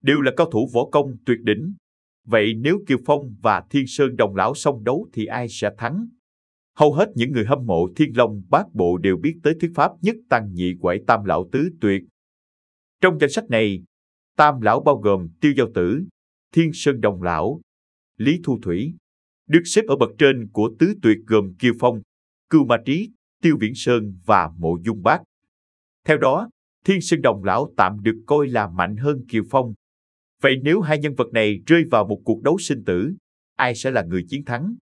đều là cao thủ võ công tuyệt đỉnh. Vậy nếu Kiều Phong và Thiên Sơn Đồng Lão xông đấu thì ai sẽ thắng? Hầu hết những người hâm mộ Thiên Long Bát Bộ đều biết tới thuyết pháp nhất tăng nhị quẩy tam lão tứ tuyệt. Trong danh sách này, tam lão bao gồm Tiêu Giao Tử, Thiên Sơn Đồng Lão, Lý Thu Thủy, được xếp ở bậc trên của tứ tuyệt gồm Kiều Phong, Cưu Ma Trí, Tiêu Viễn Sơn và Mộ Dung Bác. Theo đó, Thiên Sơn Đồng Lão tạm được coi là mạnh hơn Kiều Phong. Vậy nếu hai nhân vật này rơi vào một cuộc đấu sinh tử, ai sẽ là người chiến thắng?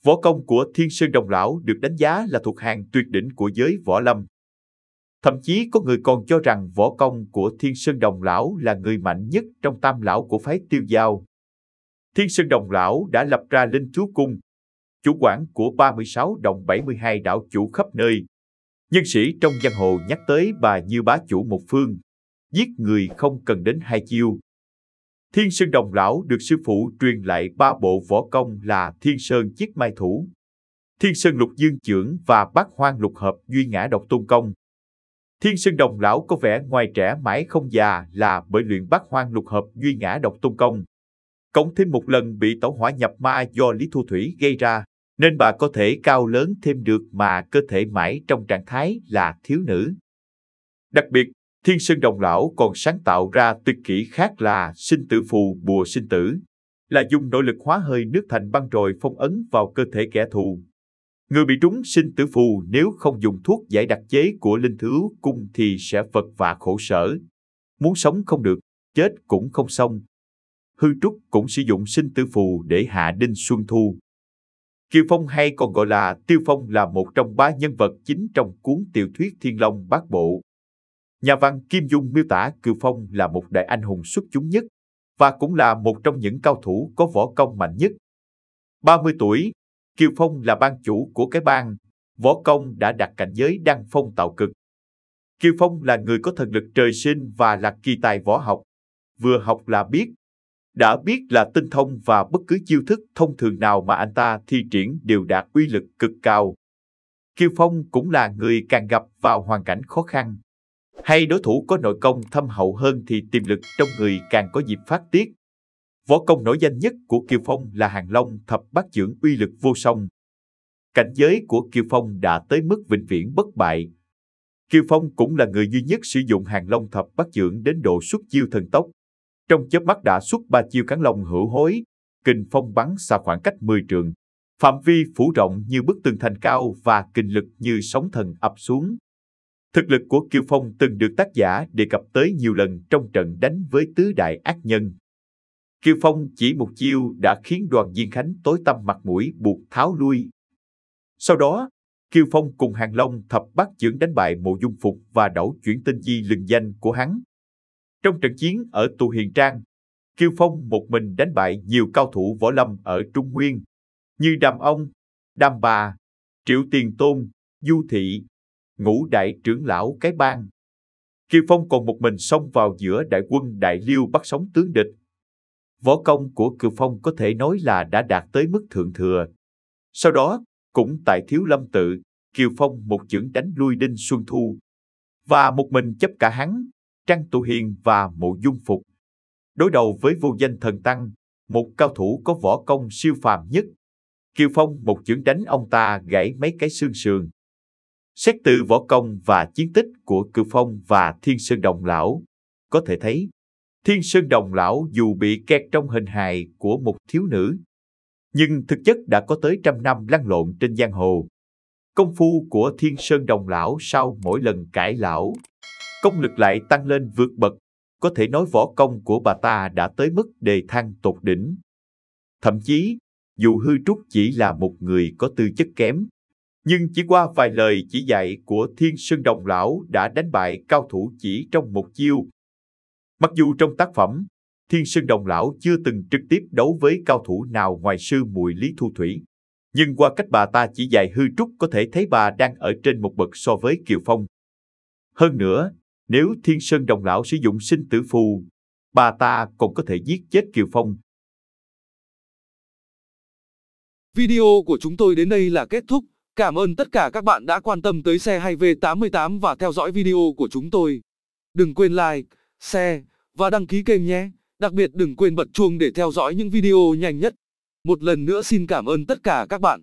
Võ công của Thiên Sơn Đồng Lão được đánh giá là thuộc hàng tuyệt đỉnh của giới võ lâm. Thậm chí có người còn cho rằng võ công của Thiên Sơn Đồng Lão là người mạnh nhất trong tam lão của phái Tiêu Giao. Thiên Sơn Đồng Lão đã lập ra Linh Thú Cung, chủ quản của 36 động 72 đảo chủ khắp nơi. Nhân sĩ trong giang hồ nhắc tới bà như bá chủ một phương, giết người không cần đến hai chiêu. Thiên Sơn Đồng Lão được sư phụ truyền lại 3 bộ võ công là Thiên Sơn Chiết Mai Thủ, Thiên Sơn Lục Dương Chưởng và Bát Hoang Lục Hợp Duy Ngã Độc Tôn Công. Thiên Sơn Đồng Lão có vẻ ngoài trẻ mãi không già là bởi luyện Bát Hoang Lục Hợp Duy Ngã Độc Tôn Công. Cộng thêm một lần bị tẩu hỏa nhập ma do Lý Thu Thủy gây ra, nên bà có thể cao lớn thêm được mà cơ thể mãi trong trạng thái là thiếu nữ. Đặc biệt, Thiên Sơn Đồng Lão còn sáng tạo ra tuyệt kỹ khác là sinh tử phù bùa sinh tử, là dùng nội lực hóa hơi nước thành băng rồi phong ấn vào cơ thể kẻ thù. Người bị trúng sinh tử phù nếu không dùng thuốc giải đặc chế của Linh Thú Cung thì sẽ vật vã khổ sở. Muốn sống không được, chết cũng không xong. Hư Trúc cũng sử dụng sinh tử phù để hạ đinh xuân thu. Kiều Phong hay còn gọi là Tiêu Phong là một trong 3 nhân vật chính trong cuốn tiểu thuyết Thiên Long Bát Bộ. Nhà văn Kim Dung miêu tả Kiều Phong là một đại anh hùng xuất chúng nhất và cũng là một trong những cao thủ có võ công mạnh nhất. 30 tuổi, Kiều Phong là ban chủ của cái bang, võ công đã đạt cảnh giới đăng phong tạo cực. Kiều Phong là người có thần lực trời sinh và là kỳ tài võ học. Vừa học là biết, đã biết là tinh thông và bất cứ chiêu thức thông thường nào mà anh ta thi triển đều đạt uy lực cực cao. Kiều Phong cũng là người càng gặp vào hoàn cảnh khó khăn, hay đối thủ có nội công thâm hậu hơn thì tiềm lực trong người càng có dịp phát tiết. Võ công nổi danh nhất của Kiều Phong là Hàng Long Thập Bát Chưởng uy lực vô song. Cảnh giới của Kiều Phong đã tới mức vĩnh viễn bất bại. Kiều Phong cũng là người duy nhất sử dụng Hàng Long Thập Bát Chưởng đến độ xuất chiêu thần tốc. Trong chớp mắt đã xuất 3 chiêu cán long hữu hối, kình phong bắn xa khoảng cách 10 trượng, phạm vi phủ rộng như bức tường thành cao và kình lực như sóng thần ập xuống. Thực lực của Kiều Phong từng được tác giả đề cập tới nhiều lần trong trận đánh với tứ đại ác nhân. Kiều Phong chỉ một chiêu đã khiến Đoàn Diên Khánh tối tăm mặt mũi buộc tháo lui. Sau đó, Kiều Phong cùng Hàng Long Thập Bát Chưởng đánh bại Mộ Dung Phục và đẩu chuyển tên di lừng danh của hắn. Trong trận chiến ở Tù Hiền Trang, Kiều Phong một mình đánh bại nhiều cao thủ võ lâm ở Trung Nguyên, như Đàm Ông, Đàm Bà, Triệu Tiền Tôn, Du Thị, Ngũ đại trưởng lão cái bang. Kiều Phong còn một mình xông vào giữa đại quân Đại Liêu bắt sống tướng địch. Võ công của Kiều Phong có thể nói là đã đạt tới mức thượng thừa. Sau đó, cũng tại Thiếu Lâm Tự, Kiều Phong một chưởng đánh lui Đinh Xuân Thu, và một mình chấp cả hắn, Trang Tu Hiền và Mộ Dung Phục. Đối đầu với Vô Danh Thần Tăng, một cao thủ có võ công siêu phàm nhất, Kiều Phong một chưởng đánh ông ta gãy mấy cái xương sườn. Xét từ võ công và chiến tích của Kiều Phong và Thiên Sơn Đồng Lão, có thể thấy, Thiên Sơn Đồng Lão dù bị kẹt trong hình hài của một thiếu nữ, nhưng thực chất đã có tới 100 năm lăn lộn trên giang hồ. Công phu của Thiên Sơn Đồng Lão sau mỗi lần cải lão, công lực lại tăng lên vượt bậc, có thể nói võ công của bà ta đã tới mức đề thăng tột đỉnh. Thậm chí, dù Hư Trúc chỉ là một người có tư chất kém, nhưng chỉ qua vài lời chỉ dạy của Thiên Sơn Đồng Lão đã đánh bại cao thủ chỉ trong một chiêu. Mặc dù trong tác phẩm, Thiên Sơn Đồng Lão chưa từng trực tiếp đấu với cao thủ nào ngoài sư muội Lý Thu Thủy, nhưng qua cách bà ta chỉ dạy Hư Trúc có thể thấy bà đang ở trên một bậc so với Kiều Phong. Hơn nữa, nếu Thiên Sơn Đồng Lão sử dụng sinh tử phù, bà ta còn có thể giết chết Kiều Phong. Video của chúng tôi đến đây là kết thúc. Cảm ơn tất cả các bạn đã quan tâm tới Xe Hay V88 và theo dõi video của chúng tôi. Đừng quên like, share và đăng ký kênh nhé. Đặc biệt đừng quên bật chuông để theo dõi những video nhanh nhất. Một lần nữa xin cảm ơn tất cả các bạn.